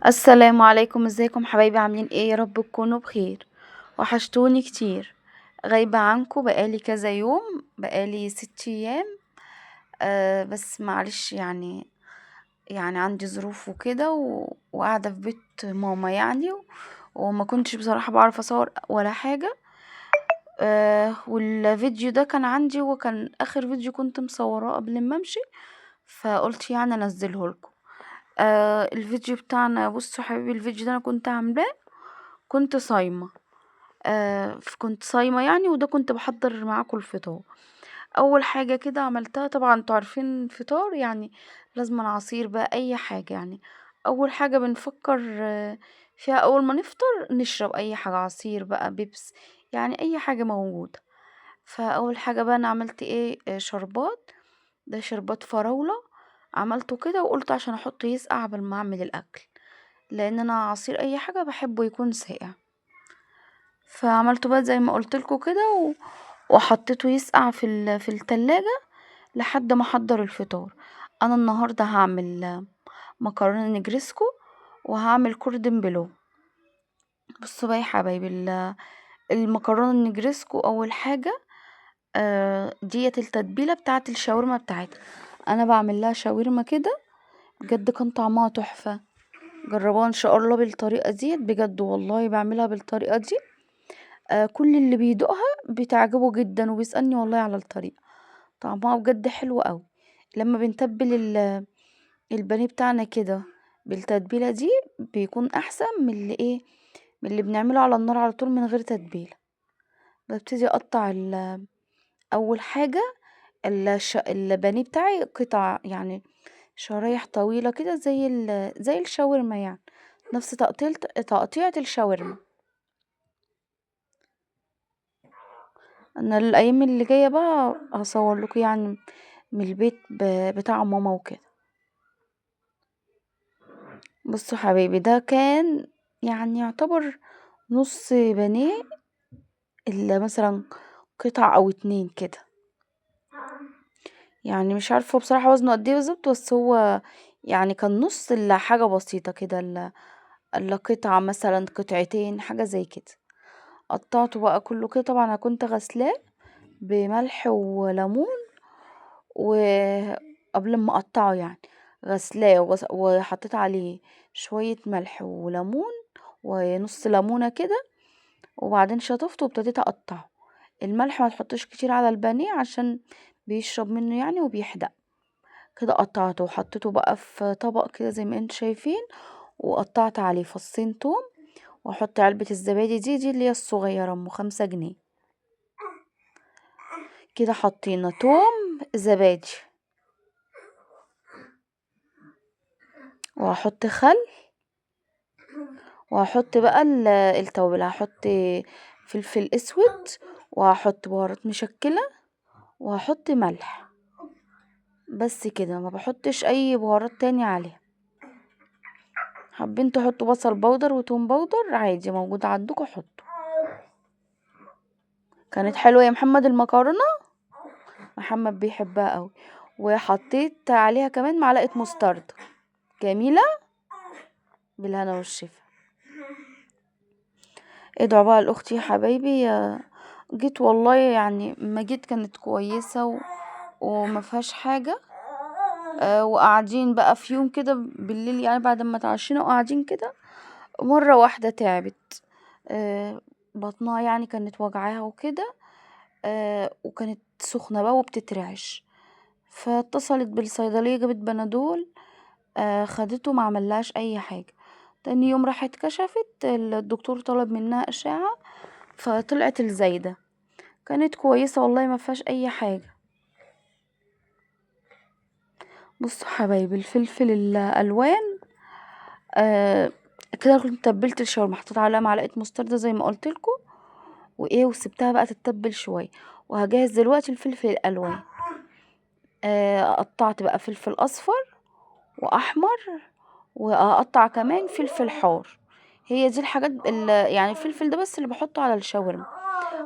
السلام عليكم، ازيكم حبايبي؟ عاملين ايه؟ يا رب تكونوا بخير. وحشتوني كتير. غايبة عنكم بقالي كذا يوم، بقالي 6 ايام. بس معلش يعني عندي ظروف وكده وقاعدة في بيت ماما يعني وما كنتش بصراحة بعرف اصور ولا حاجة. والفيديو ده كان عندي وكان اخر فيديو كنت مصوراه قبل ما امشي، فقلت يعني انزله لكم. الفيديو بتاعنا، بصوا حبيبي، الفيديو ده انا كنت عاملاه، كنت صايمة. كنت صايمة يعني، وده كنت باحضّر معاكم الفطار. أول حاجة كده عملتها، طبعًا أنتم عارفين الفطار يعني لازمًا عصير بقى، أي حاجة يعني. أول حاجة بنفكّر فيها أول ما نفطر نشرب أي حاجة، عصير بقى، بيبس، يعني أي حاجة موجودة. فأول حاجة بقى أنا عملت إيه، شربات. ده شربات فراولة، عملته كده وقُلت عشان أحطه يسقع قبل ما أعمل الأكل، لإن أنا عصير أي حاجة باحبه يكون ساقع. فعملته بقى زي ما قُلت لكم كده وحطيته يسقع في التلاجة لحد ما أحضّر الفطار. أنا النهارده هاعمل مكرونة نجريسكو وهاعمل كوردن بلو. بُصّوا بقى يا حبايبي، المكرونة النجريسكو أول حاجة، ديّة التتبيلة بتاعة الشاورما بتاعتها. أنا باعمل لها شاورما كده، بجد كان طعمها تحفة. جرّبوها إن شاء الله بالطريقة ديّة، بجد والله باعملها بالطريقة دي. كل اللي بيدوقها بتعجبه جدًا وبيسألني والله على الطريقة. طعمها بجد حلو أوي. لمّا بنتبّل البانيه بتاعنا كده بالتتبيلة دي بيكون أحسن من من اللي بنعمله على النار على طول من غير تتبيلة. بابتدي أقطّع أول حاجة البانيه بتاعي قطع، يعني شرايح طويلة كده زي الشاورما يعني، نفس تقطيعة الشاورما. أنا الأيام اللي جاية بقى هاصور لكم يعني من البيت بتاع ماما وكده. بصوا حبايبي، ده كان يعني يعتبر نص بانيه، الا مثلا قطع او 2 كده. يعني مش عارفة بصراحة وزنه قد ايه بالظبط، بس هو يعني كان نص الا حاجة بسيطة كده، الا قطعة مثلا، قطعتين، حاجة زي كده. قطعته بقى كله كده، طبعا انا كنت غسلاه بملح وليمون، وقبل ما اقطعه يعني غسلاه وحطيت عليه شوية ملح وليمون ونص ليمونة كده، وبعدين شطفته وابتديت اقطعه. الملح ما تحطش كتير على البانيه عشان بيشرب منه يعني وبيحدق. كده قطعته وحطيته بقى في طبق كده زي ما انتم شايفين، وقطعت عليه فصين توم، واحط علبة الزبادي دي اللي هي الصغيرة ام 5 جنيه. كده حطينا توم، زبادي، وهحط خل، وهحط بقى التوابل. هحط فلفل اسود، وهحط بهارات مشكلة، وهحط ملح. بس كده، ما بحطش اي بهارات تاني عليها. حابين تحطوا بصل بودر وتوم بودر عادي موجود عندكم حطوا. كانت حلوة يا محمد المكرونة، محمد بيحبها قوي. وحطيت عليها كمان معلقة مستردة جميلة، بالهنا والشفا. ادعوا بقى لاختي يا حبايبي. جيت والله يعني ما جيت كانت كويسة وما فيهاش حاجة. وقاعدين بقى في يوم كده بالليل، يعني بعد ما اتعشينا وقاعدين كده، مرة واحدة تعبت. بطنها يعني كانت وجعاها وكده. وكانت سخنة بقى وبتترعش، فاتصلت بالصيدلية، جابت بنادول. خدته، ما عملهاش اي حاجة. تاني يوم راحت كشفت، الدكتور طلب منها اشعة، فطلعت الزايدة. كانت كويسة والله، ما فيهاش اي حاجة. بصوا حبايبي، الفلفل الالوان، آه كده كنت تبلت الشاورما، حطيت عليها معلقة مستردة زي ما قلت لكم، وسبتها بقى تتبل شوية. وهجهز دلوقتي الفلفل الالوان. قطعت بقى فلفل اصفر واحمر، واقطع كمان فلفل حار. هي دي الحاجات يعني الفلفل ده بس اللي بحطه على الشاورما.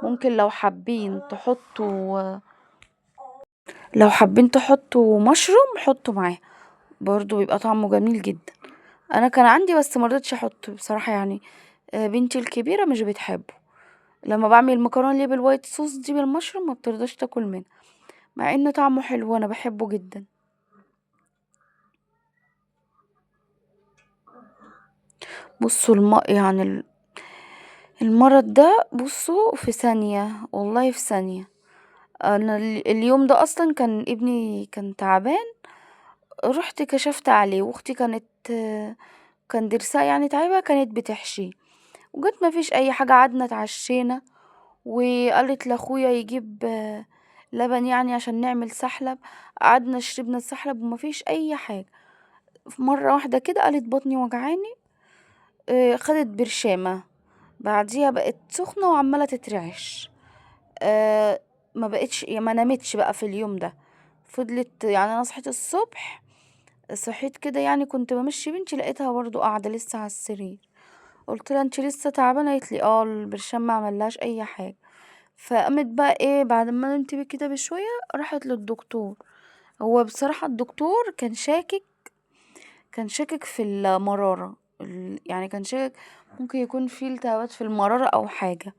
ممكن لو حابين تحطوا مشروم حطوا معاه برضو، بيبقى طعمه جميل جدا. انا كان عندي بس ما رضيتش احطه بصراحه يعني. بنتي الكبيره مش بتحبه. لما بعمل المكرونه اللي بالوايت صوص دي بالمشروم ما بترضاش تاكل منها، مع ان طعمه حلو وانا بحبه جدا. بصوا يعني المرض ده بصوا في ثانيه، والله في ثانيه. انا اليوم ده اصلا كان ابني كان تعبان، رحت كشفت عليه واختي كان ضرسها يعني تعبها كانت بتحشي، وجت ما فيش اي حاجه، قعدنا اتعشينا وقالت لاخويا يجيب لبن يعني عشان نعمل سحلب. قعدنا شربنا السحلب وما فيش اي حاجه. في مره واحده كده قالت بطني وجعاني، خدت برشامه، بعديها بقت سخنه وعماله تترعش. آه، ما بقتش ما نامتش بقى في اليوم ده. فضلت يعني انا صحيت الصبح، صحيت كده يعني كنت بمشي بنتي لقيتها برضو قاعده لسه على السرير. قلت لها انت لسه تعبانه؟ قالت لي اه البرشام ما عملهاش اي حاجه. فقامت بقى ايه بعد ما نمت بيه كده بشويه راحت للدكتور. هو بصراحه الدكتور كان شاكك في المراره، يعني كان شاكك ممكن يكون في التهابات في المراره او حاجه.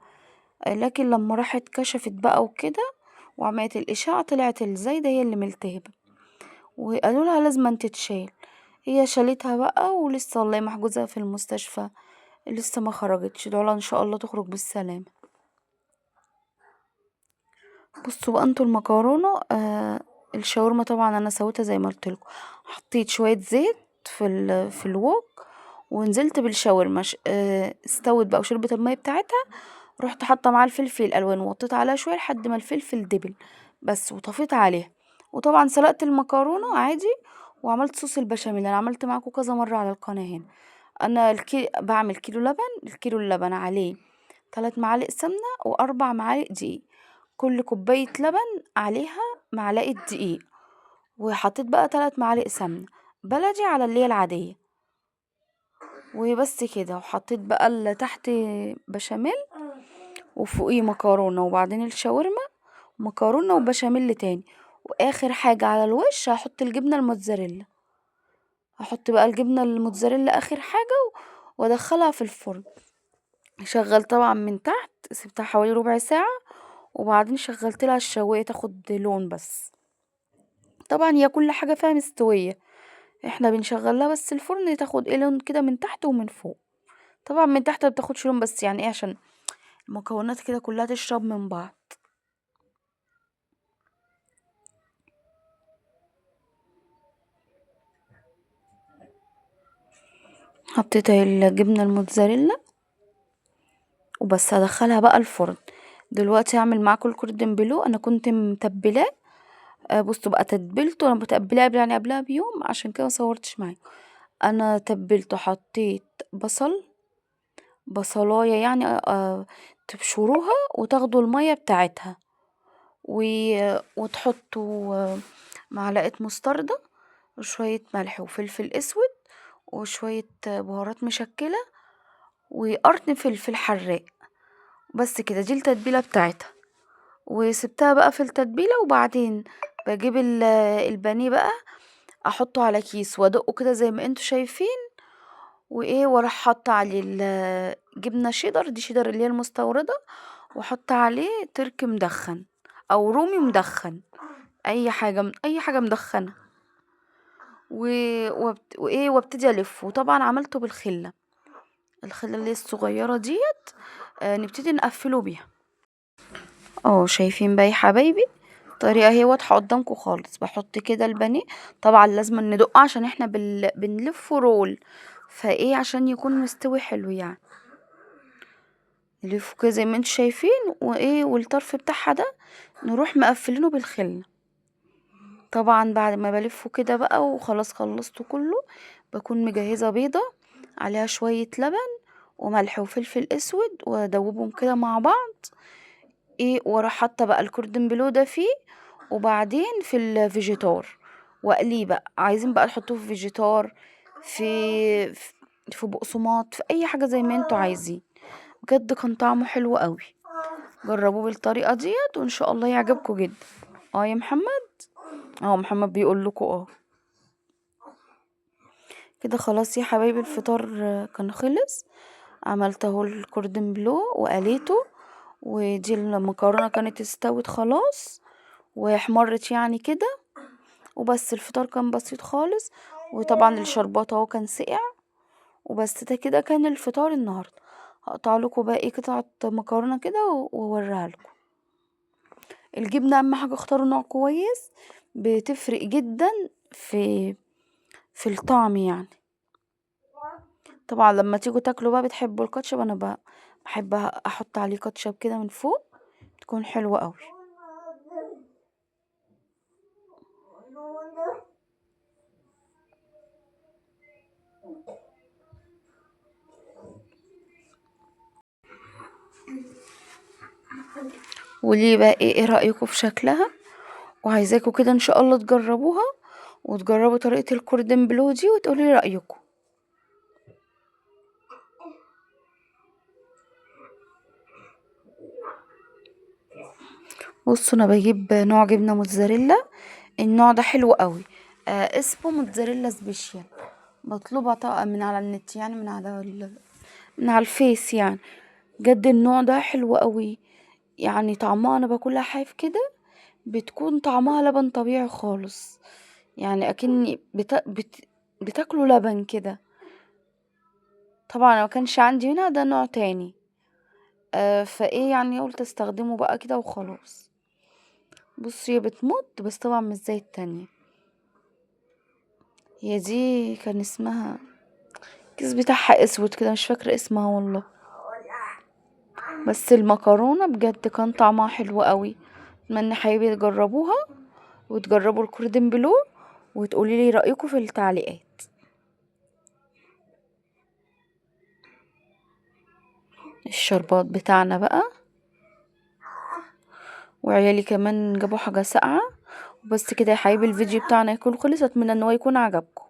لكن لما راحت كشفت بقى وكده وعملت الاشعه طلعت الزايده هي اللي ملتهبه، وقالوا لها لازم تتشال. هي شالتها بقى ولسه والله محجوزة في المستشفى، لسه ما خرجتش. ادعوا لها ان شاء الله تخرج بالسلامة. بصوا بقى انتوا المكرونة، الشاورما طبعا انا سويتها زي ما قلت لكم. حطيت شوية زيت في الوok، ونزلت بالشاورما استوت بقى وشربت المية بتاعتها. رحت حاطه معاه الفلفل الالوان ووطيت عليها شويه لحد ما الفلفل دبل بس، وطفيت عليها. وطبعا سلقت المكرونه عادي، وعملت صوص البشاميل. انا عملت معاكم كذا مره على القناه هنا. انا بعمل كيلو لبن، الكيلو اللبن عليه 3 معالق سمنه و4 معالق دقيق. كل كوبايه لبن عليها معلقه دقيق، وحطيت بقى 3 معالق سمنه بلدي على اللي هي العاديه. وبس كده، وحطيت بقى اللي تحت بشاميل، وفوقيه مكرونة، وبعدين الشاورما، مكرونة وبشاميل تاني. واخر حاجة على الوش هحط الجبنة الموتزاريلا. هحط بقى الجبنة الموتزاريلا اخر حاجة وادخلها في الفرن. شغل طبعا من تحت، سبتها حوالي ربع ساعة، وبعدين شغلت لها الشواية تاخد لون بس. طبعا هي كل حاجة فيها مستوية، احنا بنشغلها بس الفرن تاخد ايه لون كده من تحت ومن فوق. طبعا من تحت ما بتاخدش لون بس يعني ايه عشان المكونات كده كلها تشرب من بعض. حطيت الجبنة الموتزاريلا وبس، هدخلها بقى الفرن. دلوقتي هعمل معاكم الكوردن بلو. انا كنت متبلاه، بصوا بقى تتبيلته انا متبلاه يعني قبلها بيوم، عشان كده مصورتش معاكم. انا تبلته، حطيت بصلايه يعني تبشروها وتاخدوا المية بتاعتها، و... وتحطوا معلقة مستردة وشوية ملح وفلفل اسود وشوية بهارات مشكلة وقرن فلفل حراق. بس كده، دي التتبيلة بتاعتها. وسبتها بقى في التتبيلة، وبعدين بجيب البانيه بقى، احطه على كيس وادقه كده زي ما انتوا شايفين، وايه واروح حاطه عليه جبنه شيدر، دي شيدر اللي هي المستورده، واحط عليه ترك مدخن او رومي مدخن، اي حاجه مدخنه. وابتدي الف. وطبعا عملته بالخله، الخله اللي هي الصغيره ديت، نبتدي نقفله بيها. شايفين بقى يا حبايبي، الطريقة هي واضحة قدامكم خالص. بحط كده البانيه، طبعا لازم ندقه عشان احنا بنلفه رول، فايه عشان يكون مستوي حلو يعني. نلفه كده زي ما انتوا شايفين، والطرف بتاعها ده نروح مقفلينه بالخل. طبعا بعد ما بلفه كده بقى وخلاص خلصته كله، بكون مجهزة بيضة عليها شوية لبن وملح وفلفل اسود وادوبهم كده مع بعض. واروح حاطه بقى الكوردن بلو ده فيه، وبعدين في الفيجيتار واقليه بقى. عايزين بقى تحطوه في فيجيتار، في في بقسماط، في اي حاجه زي ما انتوا عايزين. بجد كان طعمه حلو قوي. جربوه بالطريقه ديت وان شاء الله يعجبكم جدا. يا محمد. محمد بيقول لكم كده خلاص يا حبايبي، الفطار كان خلص. عملت اهو الكوردن بلو وقليته، ودي المكرونة كانت استوت خلاص واحمرت يعني كده. وبس الفطار كان بسيط خالص. وطبعا الشربات اهو كان ساقع. وبس ده كده كان الفطار النهارده. هقطع لكم بقى ايه قطعة مكرونة كده واوريها لكم. الجبنة اهم حاجة اختاروا نوع كويس، بتفرق جدا في الطعم يعني. طبعا لما تيجوا تاكلوا بقى بتحبوا الكاتشب، انا بقى بحب احط عليه كاتشب كده من فوق، تكون حلوة قوي. وليه بقى ايه رأيكم في شكلها؟ وعايزاكم كده ان شاء الله تجربوها، وتجربوا طريقة الكوردن بلو دي وتقولي رأيكم. بصوا انا بجيب نوع جبنة موتزاريلا، النوع ده حلو قوي. اسمه موتزاريلا سبيشال. مطلوبة طبعا من على النت يعني، من على الفيس يعني. جد النوع ده حلو قوي. يعني طعمها انا باكلها حاف كده، بتكون طعمها لبن طبيعي خالص. يعني اكني بتاكلوا لبن كده. طبعا ما كانش عندي هنا ده نوع تاني. فايه يعني قلت استخدمه بقى كده وخلاص. بص هي بتمط بس طبعا مش زي التانية. هي دي كان اسمها، الكيس بتاعها اسود كده، مش فاكرة اسمها والله. بس المكرونة بجد كان طعمها حلو قوي. اتمنى حبايبي تجربوها، وتجربوا الكوردن بلو، وتقولي لي رأيكم في التعليقات. الشربات بتاعنا بقى، وعيالي كمان جابوا حاجة ساقعة. بس كده يا حبايبي، الفيديو بتاعنا يكون خلص. اتمنى ان هو يكون عجبكم.